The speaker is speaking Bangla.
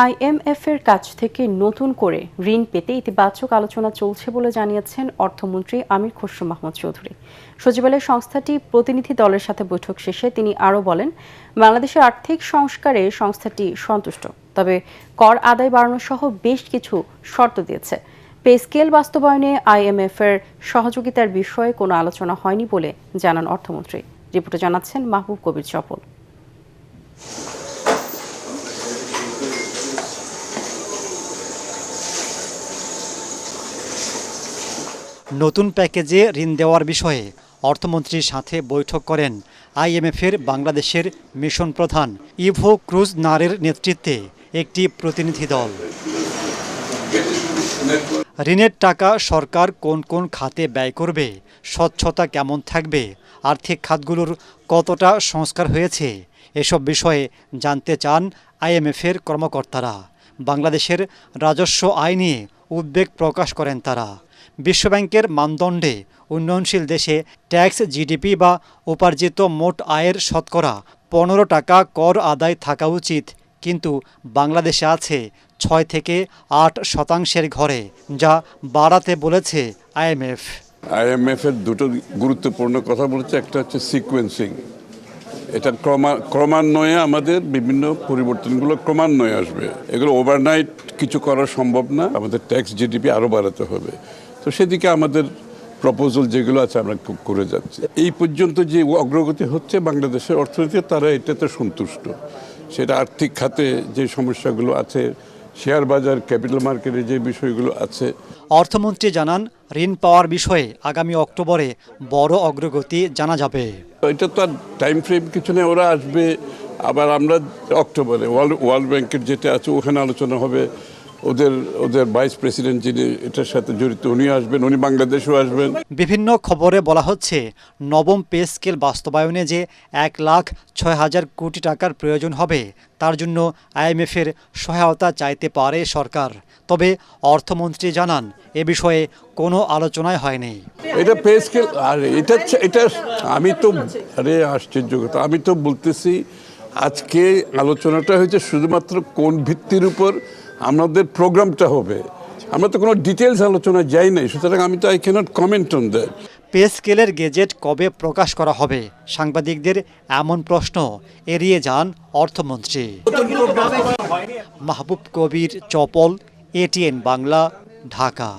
আইএমএফের কাছ থেকে নতুন করে ঋণ পেতে ইতিবাচক আলোচনা চলছে বলে জানিয়েছেন অর্থমন্ত্রী আমির খসরু মাহমুদ চৌধুরী। সচিবালয় সংস্থাটি প্রতিনিধি দলের সাথে বৈঠক শেষে তিনি আরও বলেন, বাংলাদেশের আর্থিক সংস্কারে সংস্থাটি সন্তুষ্ট, তবে কর আদায় বাড়ানো সহ বেশ কিছু শর্ত দিয়েছে। পে স্কেল বাস্তবায়নে আইএমএফের সহযোগিতার বিষয়ে কোনো আলোচনা হয়নি বলে জানান অর্থমন্ত্রী। রিপোর্টে জানাচ্ছেন মাহবুব কবির চপল। নতুন প্যাকেজে ঋণ দেওয়ার বিষয়ে অর্থমন্ত্রীর সাথে বৈঠক করেন আইএমএফের বাংলাদেশের মিশন প্রধান ইভো ক্রুজ নারের নেতৃত্বে একটি প্রতিনিধি দল। ঋণের টাকা সরকার কোন কোন খাতে ব্যয় করবে, স্বচ্ছতা কেমন থাকবে, আর্থিক খাতগুলোর কতটা সংস্কার হয়েছে, এসব বিষয়ে জানতে চান আইএমএফের কর্মকর্তারা। বাংলাদেশের রাজস্ব আয় নিয়ে উদ্বেগ প্রকাশ করেন তারা। বিশ্বব্যাংকের মানদণ্ডে উন্নয়নশীল দেশে ট্যাক্স জিডিপি বা উপার্জিত মোট আয়ের শতকরা 15 টাকা কর আদায় থাকা উচিত, কিন্তু বাংলাদেশে আছে 6 থেকে 8 শতাংশের ঘরে, যা বাড়াতে বলেছে আইএমএফ। আইএমএফের দুটো গুরুত্বপূর্ণ কথা বলেছে, একটা হচ্ছে সিকোয়েন্সিং। এটা ক্রমান্বয়ে আমাদের বিভিন্ন পরিবর্তনগুলো ক্রমান্বয়ে আসবে, এগুলো ওভারনাইট কিছু করা সম্ভব না। আমাদের ট্যাক্স জিডিপি আরও বাড়াতে হবে, তো সেদিকে আমাদের প্রপোজাল যেগুলো আছে আমরা করে যাচ্ছি। এই পর্যন্ত যে অগ্রগতি হচ্ছে বাংলাদেশের অর্থনীতি, তারা এটাতে সন্তুষ্ট। সেটা আর্থিক খাতে যে সমস্যাগুলো আছে, শেয়ার বাজার, ক্যাপিটাল মার্কেটে যে বিষয়গুলো আছে। অর্থমন্ত্রী জানান, ঋণ পাওয়ার বিষয়ে আগামী অক্টোবরে বড় অগ্রগতি জানা যাবে। এটা তো আর টাইম ফ্রেম কিছু নেই, ওরা আসবে। আবার আমরা অক্টোবরে ওয়ার্ল্ড ব্যাংকের যেটা আছে ওখানে আলোচনা হবে। ওদের ভাইস প্রেসিডেন্ট যিনি এটার সাথে জড়িত, উনি আসবেন, উনি বাংলাদেশেও আসবেন। বিভিন্ন খবরে বলা হচ্ছে, নবম পে স্কেল বাস্তবায়নে যে 1,06,000 কোটি টাকার প্রয়োজন হবে, তার জন্য আইএমএফের সহায়তা চাইতে পারে সরকার। তবে অর্থমন্ত্রী জানান, এ বিষয়ে কোনো আলোচনাই হয়নি। এটা পে স্কেল, আর এটা আমি তো আশ্চর্য কথা, আমি তো বলতেছি আজকে আলোচনাটা হয়েছে শুধুমাত্র কোন ভিত্তির উপর আমাদের প্রোগ্রামটা হবে। আমরা তো কোনো ডিটেলস আলোচনা যাই নাই, সুতরাং আমি তো I cannot comment on that. Pay স্কেলের গেজেট কবে প্রকাশ করা হবে, সাংবাদিকদের এমন প্রশ্ন এড়িয়ে যান অর্থমন্ত্রী। মাহবুব কবির চপল, এটিএন বাংলা, ঢাকা।